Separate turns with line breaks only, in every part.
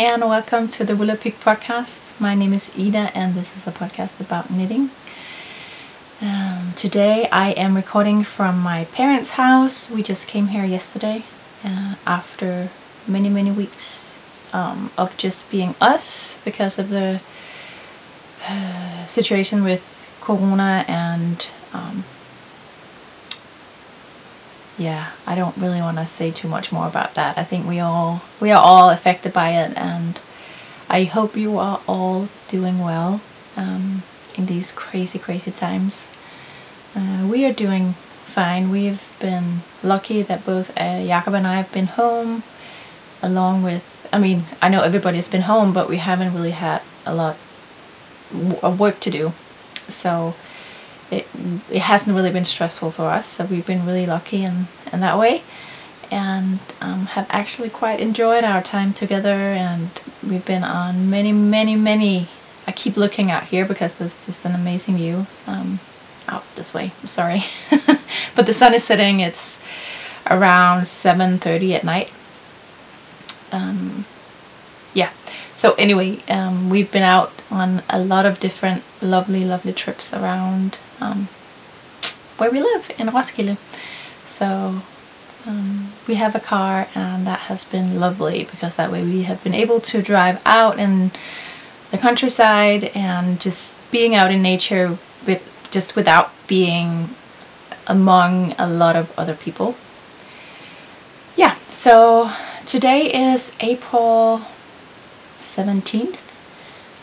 and welcome to the WOOLapyk podcast. My name is Ida and this is a podcast about knitting. Today I am recording from my parents' house. We just came here yesterday after many weeks of just being us because of the situation with Corona and yeah, I don't really want to say too much more about that. I think we are all affected by it, and I hope you are all doing well in these crazy times. We are doing fine. We've been lucky that both Jakob and I have been home, along with, I know everybody's been home, but we haven't really had a lot of work to do, so it hasn't really been stressful for us. So we've been really lucky in that way, and have actually quite enjoyed our time together. And we've been on many. I keep looking out here because there's just an amazing view out this way. I'm sorry, but the sun is setting. It's around 7:30 at night. Yeah. So anyway, we've been out on a lot of different lovely trips around where we live in Roskilde. So we have a car, and that has been lovely because that way we have been able to drive out in the countryside and just being out in nature without being among a lot of other people. Yeah, so today is April 17th,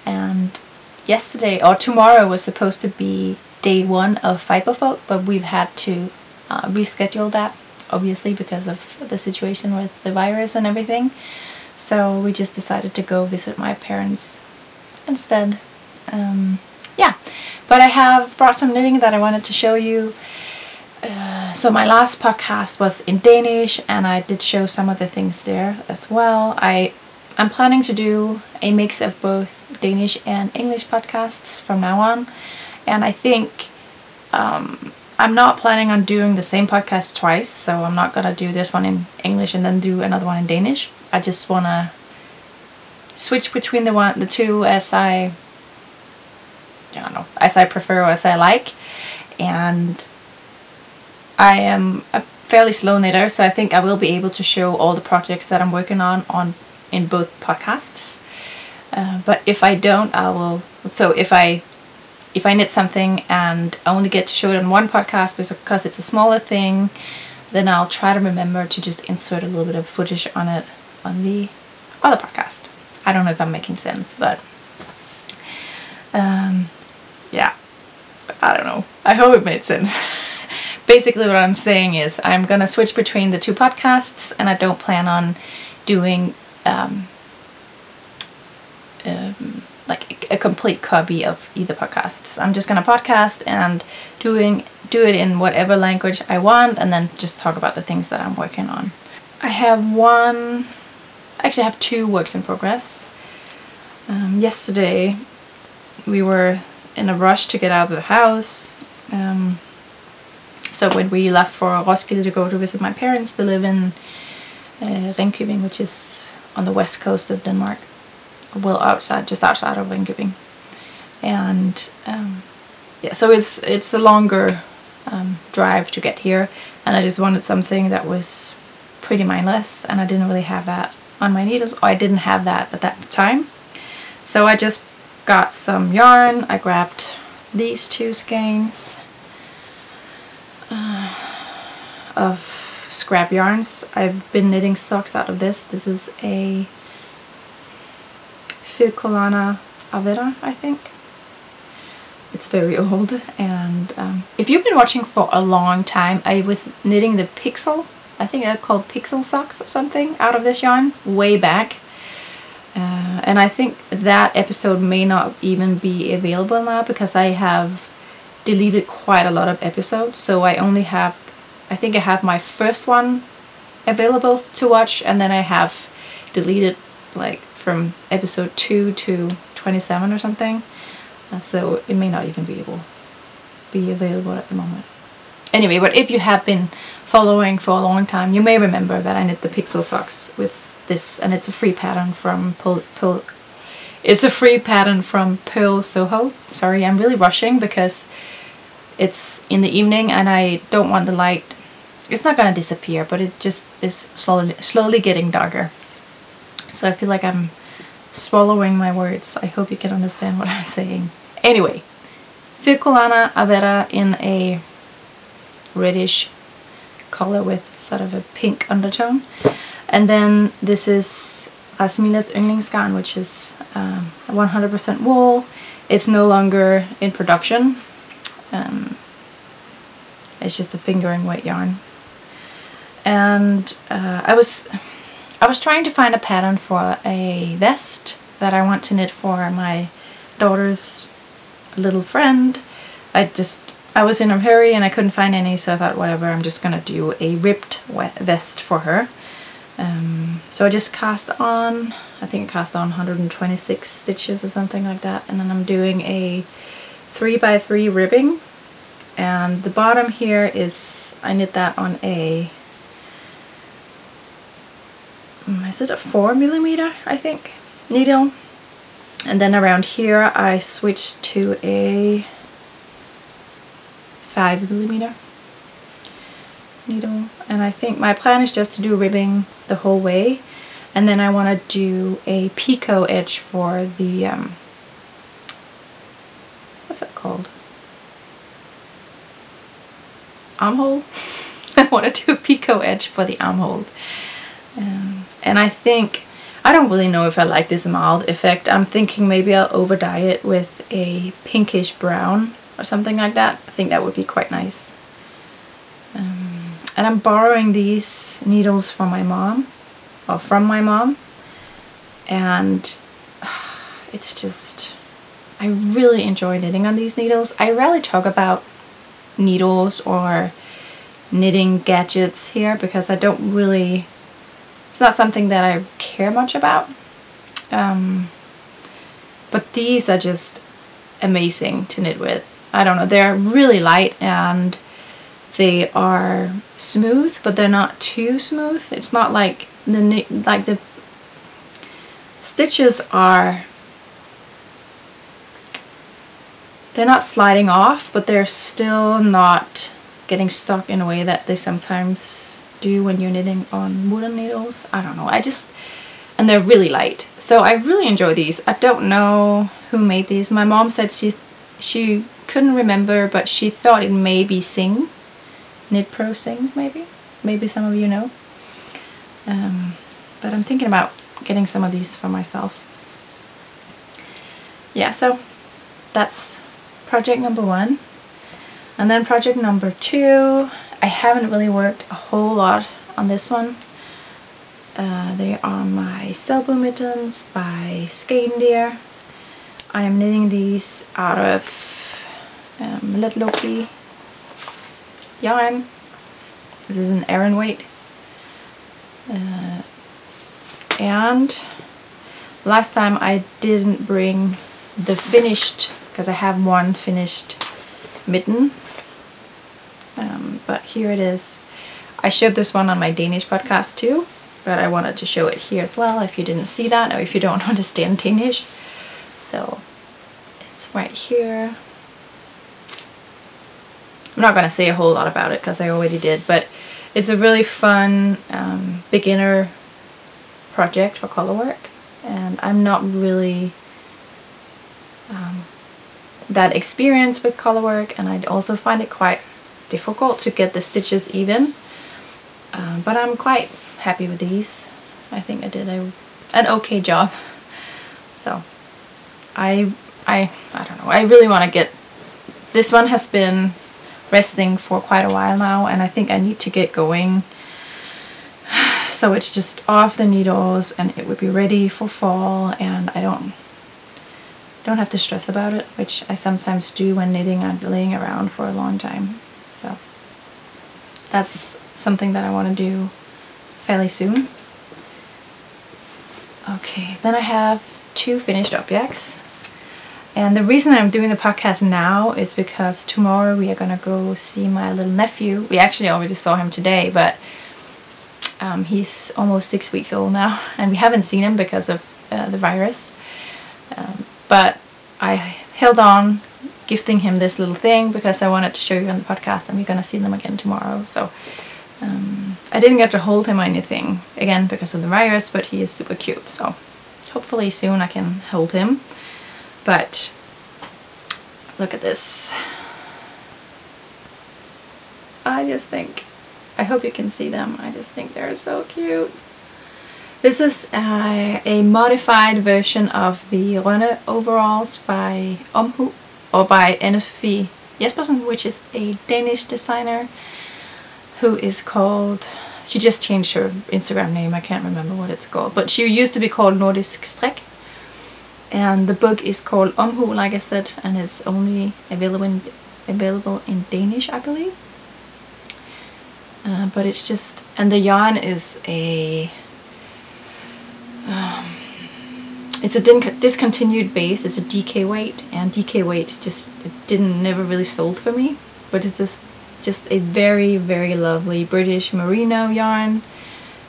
and yesterday or tomorrow was supposed to be day 1 of Fiberfolk, but we've had to reschedule that, obviously because of the situation with the virus and everything. So we just decided to go visit my parents instead. Yeah, but I have brought some knitting that I wanted to show you. So my last podcast was in Danish, and I did show some of the things there as well. I'm planning to do a mix of both Danish and English podcasts from now on, and I think I'm not planning on doing the same podcast twice, so I'm not gonna do this one in English and then do another one in Danish. I just wanna switch between the two as I don't know, as I prefer or as I like. And I am a fairly slow knitter, so I think I will be able to show all the projects that I'm working on in both podcasts. But if I don't, I will. So if I knit something and only get to show it on one podcast because it's a smaller thing, then I'll try to remember to just insert a little bit of footage on it on the other podcast. I don't know if I'm making sense, but yeah, I don't know. I hope it made sense. Basically what I'm saying is I'm gonna switch between the two podcasts, and I don't plan on doing like a complete copy of either podcasts. I'm just gonna podcast and do it in whatever language I want, and then just talk about the things that I'm working on. I actually have 2 works in progress. Yesterday we were in a rush to get out of the house. So when we left for Roskilde to go to visit my parents, they live in Rønne, which is on the west coast of Denmark. Well, just outside of Rønne. And yeah, so it's a longer drive to get here, and I just wanted something that was pretty mindless, and I didn't really have that on my needles, or I didn't have that at that time. So I just got some yarn. I grabbed these 2 skeins of scrap yarns. I've been knitting socks out of this. This is a Filcolana arwetta, I think. It's very old, and if you've been watching for a long time, I was knitting the pixel, I think they're called pixel socks or something, out of this yarn way back. And I think that episode may not even be available now because I have deleted quite a lot of episodes. So I think I have my first one available to watch, and then I have deleted like from episode 2 to 27 or something. So it may not even be available at the moment. Anyway, but if you have been following for a long time, you may remember that I knit the pixel socks with this, and it's a free pattern from it's a free pattern from Pearl Soho. Sorry, I'm really rushing because it's in the evening and I don't want the light. It's not gonna disappear, but it just is slowly getting darker. So I feel like I'm swallowing my words. I hope you can understand what I'm saying. Anyway, Filcolana arwetta in a reddish color with sort of a pink undertone. And then this is Rasmillas Yndlingsgarn, which is 100% wool. It's no longer in production. It's just a fingering weight yarn. And I was trying to find a pattern for a vest that I want to knit for my daughter's little friend. I was in a hurry and I couldn't find any, so I thought, whatever, I'm just gonna do a ribbed vest for her. So I just cast on, I think I cast on 126 stitches or something like that, and then I'm doing a 3x3 ribbing, and the bottom here is, I knit that on a, is it a 4mm, I think, needle, and then around here I switched to a 5mm needle, and I think my plan is just to do ribbing the whole way, and then I want to do a picot edge for the what's that called, armhole. I want to do a picot edge for the armhole, and I think, I don't really know if I like this mild effect. I'm thinking maybe I'll over dye it with a pinkish brown or something like that. I think that would be quite nice. And I'm borrowing these needles from my mom, and it's just, I really enjoy knitting on these needles. I rarely talk about needles or knitting gadgets here because I don't really, it's not something that I care much about. But these are just amazing to knit with. I don't know, they're really light and they are smooth, but they're not too smooth. It's not like the stitches are, they're not sliding off, but they're still not getting stuck in a way that they sometimes do when you're knitting on wooden needles. I don't know, and they're really light. So I really enjoy these. I don't know who made these. My mom said she couldn't remember, but she thought it may be Sing. Knit Pro Sing, maybe? Maybe some of you know. But I'm thinking about getting some of these for myself. Yeah, so that's project number 1. And then project number 2, I haven't really worked a whole lot on this one. They are my Selbu mittens by Speedy. I am knitting these out of WOOLapyk yarn. This is an Aran weight. And last time I didn't bring the finished, because I have one finished mitten. But here it is. I showed this one on my Danish podcast too, but I wanted to show it here as well if you didn't see that or if you don't understand Danish. So it's right here. I'm not going to say a whole lot about it because I already did, but it's a really fun beginner project for color work, and I'm not really that experienced with color work, and I also find it quite difficult to get the stitches even, but I'm quite happy with these. I think I did an okay job. So I don't know, I really want to get, this one has been resting for quite a while now, and I think I need to get going, so it's just off the needles and it would be ready for fall, and I don't have to stress about it, which I sometimes do when knitting and laying around for a long time. So that's something that I want to do fairly soon. Okay, then I have 2 finished objects. And the reason I'm doing the podcast now is because tomorrow we are gonna go see my little nephew. We actually already saw him today, but He's almost 6 weeks old now, and we haven't seen him because of the virus. But I held on gifting him this little thing because I wanted to show you on the podcast, and we're gonna see them again tomorrow. So I didn't get to hold him or anything again because of the virus, but he is super cute. So hopefully soon I can hold him. But look at this. I hope you can see them. I just think they're so cute. This is a modified version of the Rønne overalls by Omhu, or by Anne-Sophie Jespersen, which is a Danish designer who is called, she just changed her Instagram name, I can't remember what it's called, but she used to be called Nordisk Strik. And the book is called Omhu, like I said, and it's only available in Danish, I believe. But it's just, and the yarn is a it's a discontinued base. It's a DK weight, and DK weights just never really sold for me. But it's just a very, very lovely British merino yarn.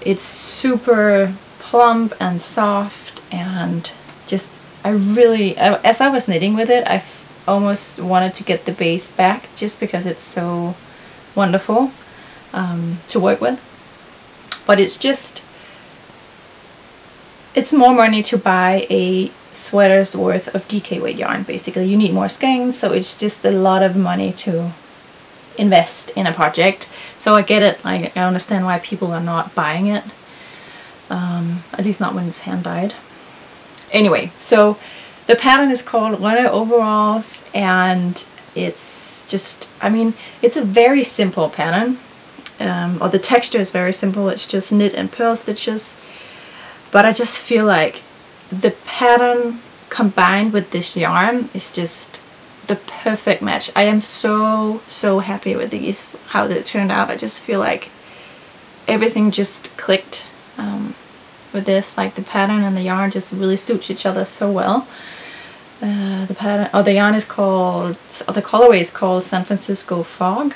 It's super plump and soft, and just as I was knitting with it, I almost wanted to get the base back just because it's so wonderful to work with. But it's more money to buy a sweater's worth of DK weight yarn. Basically, you need more skeins, so it's just a lot of money to invest in a project. So I get it. I understand why people are not buying it, at least not when it's hand dyed. Anyway, so the pattern is called Rønne Overalls, and it's just, I mean, it's a very simple pattern, or the texture is very simple. It's just knit and purl stitches. But I just feel like the pattern combined with this yarn is just the perfect match. I am so happy with these, how they turned out. I just feel like everything just clicked with this. Like the pattern and the yarn just really suits each other so well. The pattern, or the yarn is called, or the colorway is called San Francisco Fog,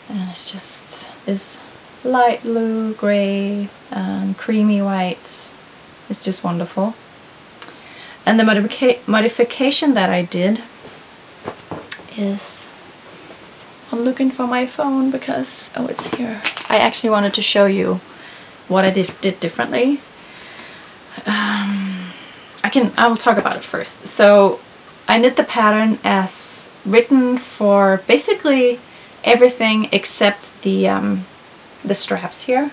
and it's just this light blue, grey, creamy whites. It's just wonderful. And the modification that I did is, I'm looking for my phone because, oh, it's here. I actually wanted to show you what I did differently. I will talk about it first. So I knit the pattern as written for basically everything except the straps here,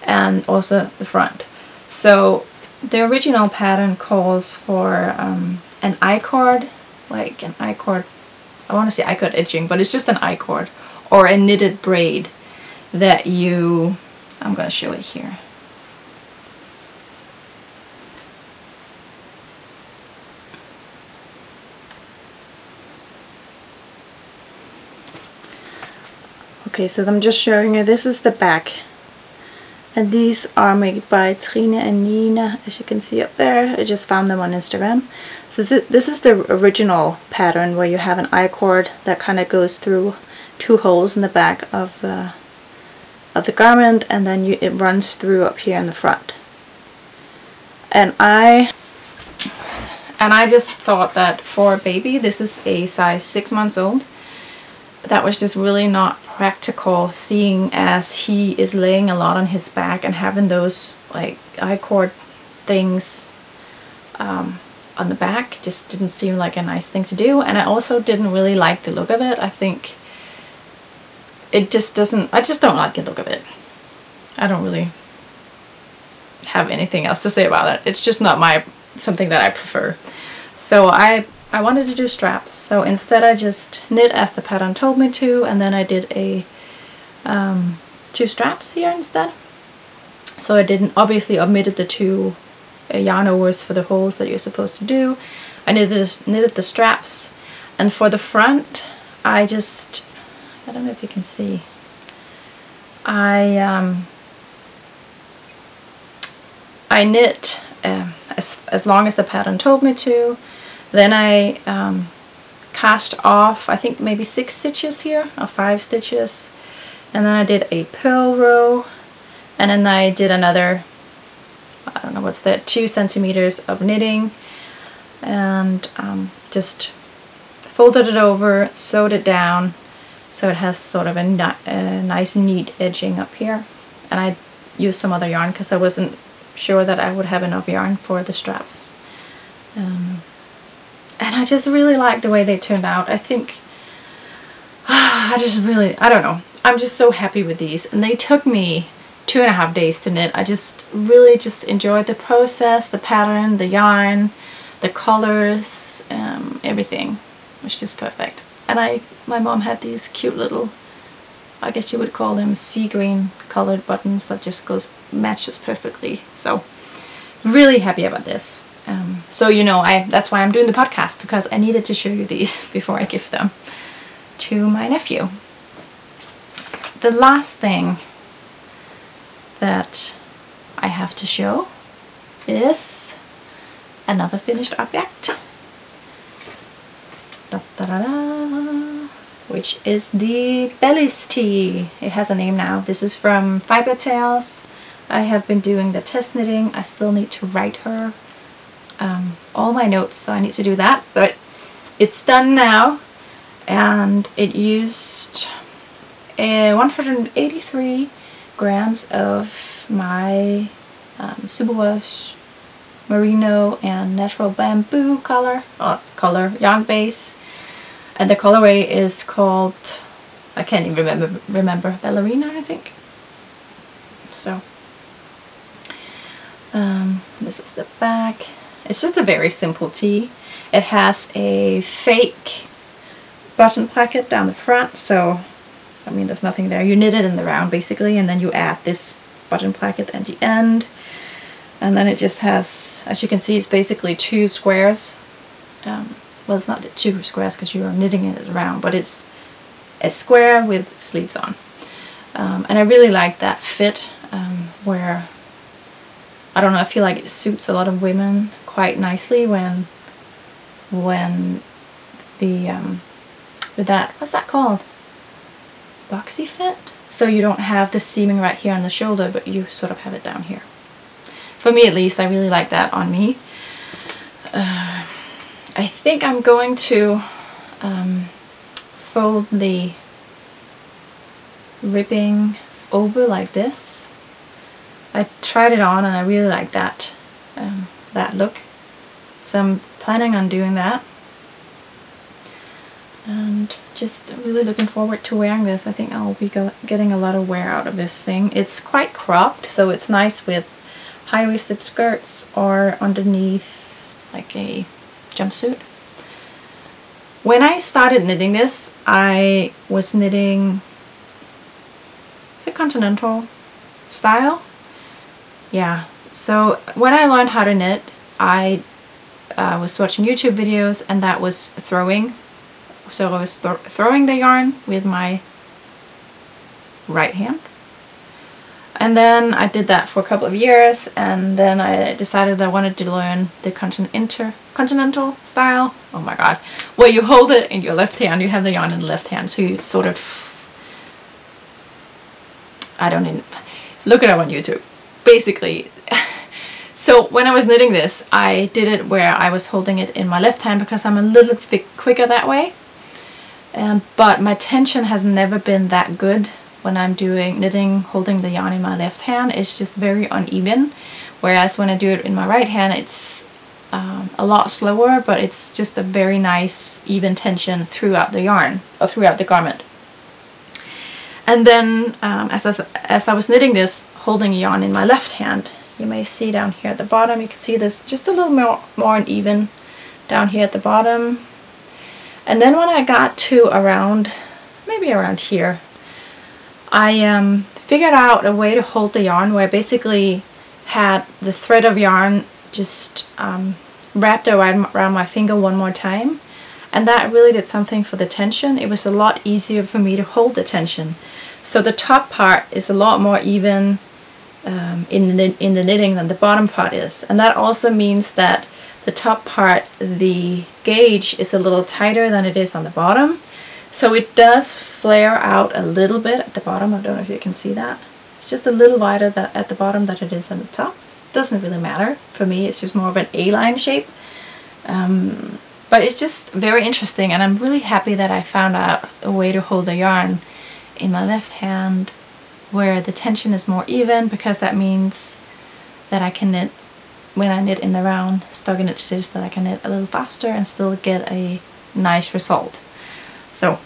and also the front. So the original pattern calls for an I-cord, like an I-cord, I want to say I-cord edging, but it's just an I-cord, or a knitted braid that you, I'm going to show it here. Okay, so I'm just showing you, this is the back. And these are made by Trine and Nina, as you can see up there. I just found them on Instagram. So this is the original pattern, where you have an I-cord that kind of goes through 2 holes in the back of the garment, and then it runs through up here in the front. And I just thought that for a baby, this is a size 6 months old, that was just really not practical, seeing as he is laying a lot on his back, and having those like I-cord things on the back just didn't seem like a nice thing to do. And I also didn't really like the look of it. I think it just doesn't, I just don't like the look of it. I don't really have anything else to say about it. It's just not something that I prefer. So I wanted to do straps, so instead I just knit as the pattern told me to, and then I did a 2 straps here instead. So I obviously omitted the 2 yarn overs for the holes that you're supposed to do. I knitted the straps, and for the front I don't know if you can see, I knit as long as the pattern told me to. Then I cast off, I think maybe 6 stitches here, or 5 stitches, and then I did a purl row, And then I did another, I don't know what's that, 2 centimeters of knitting, and just folded it over, sewed it down, so it has sort of a nice neat edging up here. And I used some other yarn because I wasn't sure that I would have enough yarn for the straps. And I just really like the way they turned out. I think, I don't know. I'm just so happy with these. And they took me 2.5 days to knit. I just really enjoyed the process, the pattern, the yarn, the colors, everything. It was just perfect. And my mom had these cute little, I guess you would call them sea green colored buttons that just matches perfectly. So really happy about this. So you know, that's why I'm doing the podcast, because I needed to show you these before I give them to my nephew. The last thing that I have to show is another finished object, which is the Bellis Tee. It has a name now. This is from Fiber Tales. I have been doing the test knitting. I still need to write her all my notes, so I need to do that, but it's done now. And it used 183 grams of my superwash merino and natural bamboo color yarn base, and the colorway is called, I can't even remember, ballerina, I think. So this is the back. It's just a very simple tee. It has a fake button placket down the front, so I mean there's nothing there. You knit it in the round basically, and then you add this button placket at the end, and then it just has, as you can see, it's basically 2 squares. Well, it's not 2 squares because you are knitting it around, but it's a square with sleeves on. And I really like that fit, where, I don't know, I feel like it suits a lot of women quite nicely when the with that, what's that called? Boxy fit? So you don't have the seaming right here on the shoulder, but you sort of have it down here. For me at least, I really like that on me. I think I'm going to fold the ribbing over like this. I tried it on and I really like that that look, so I'm planning on doing that, and just really looking forward to wearing this. I think I'll be getting a lot of wear out of this thing. It's quite cropped, so it's nice with high-waisted skirts or underneath like a jumpsuit. When I started knitting this, I was knitting the continental style. Yeah, so when I learned how to knit, I was watching YouTube videos, and that was throwing. So I was throwing the yarn with my right hand. And then I did that for a couple of years, and then I decided I wanted to learn the continental style. Oh my god. Where you hold it in your left hand, you have the yarn in the left hand, so you sort of, I don't even, look it up on YouTube. Basically, so when I was knitting this, I did it where I was holding it in my left hand because I'm a little bit quicker that way. But my tension has never been that good when I'm doing knitting, holding the yarn in my left hand. It's just very uneven. Whereas when I do it in my right hand, it's a lot slower, but it's just a very nice even tension throughout the yarn, or throughout the garment. And then as I was knitting this, holding yarn in my left hand, you may see down here at the bottom, you can see this just a little more uneven down here at the bottom. And then when I got to maybe around here, I figured out a way to hold the yarn where I basically had the thread of yarn just wrapped around my finger one more time. And that really did something for the tension. It was a lot easier for me to hold the tension. So the top part is a lot more even in the knitting than the bottom part is. And that also means that the top part, the gauge is a little tighter than it is on the bottom. So it does flare out a little bit at the bottom. I don't know if you can see that. It's just a little wider at the bottom than it is at the top. Doesn't really matter. For me, it's just more of an A-line shape. But it's just very interesting, and I'm really happy that I found out a way to hold the yarn in my left hand where the tension is more even, because that means that I can knit, when I knit in the round stockinette stitch, that I can knit a little faster and still get a nice result. So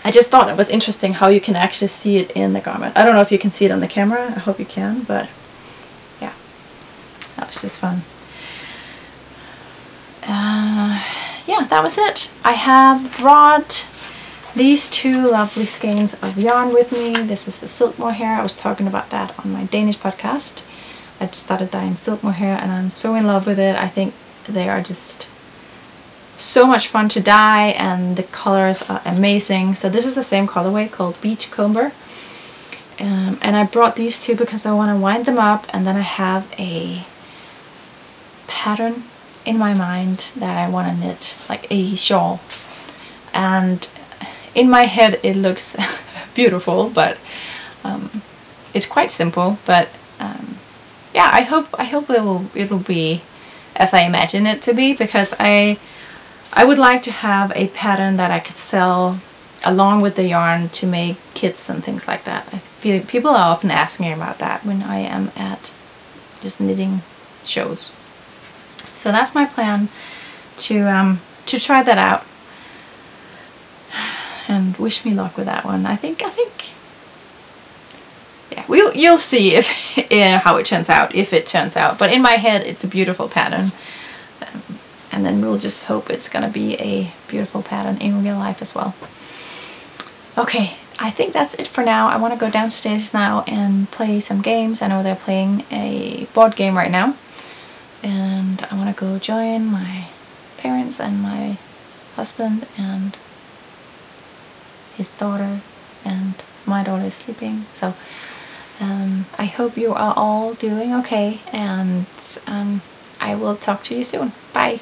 I just thought it was interesting how you can actually see it in the garment. I don't know if you can see it on the camera, I hope you can, but yeah, that was just fun. Yeah, that was it. I have brought these two lovely skeins of yarn with me. This is the silk mohair. I was talking about that on my Danish podcast. I just started dyeing silk mohair and I'm so in love with it. I think they are just so much fun to dye and the colors are amazing. So this is the same colorway called Beachcomber. And I brought these two because I want to wind them up, and then I have a pattern in my mind that I want to knit, like a shawl. And in my head it looks beautiful, but it's quite simple. But yeah, I hope it will be as I imagine it to be, because I would like to have a pattern that I could sell along with the yarn to make kits and things like that. I feel people are often asking about that when I am at just knitting shows. So that's my plan, to try that out, and wish me luck with that one. I think yeah, you'll see if how it turns out, if it turns out. But in my head it's a beautiful pattern, and then we'll just hope it's gonna be a beautiful pattern in real life as well. Okay, I think that's it for now. I want to go downstairs now and play some games. I know they're playing a board game right now, and I want to go join my parents and my husband and his daughter, and my daughter is sleeping. So I hope you are all doing okay, and I will talk to you soon. Bye.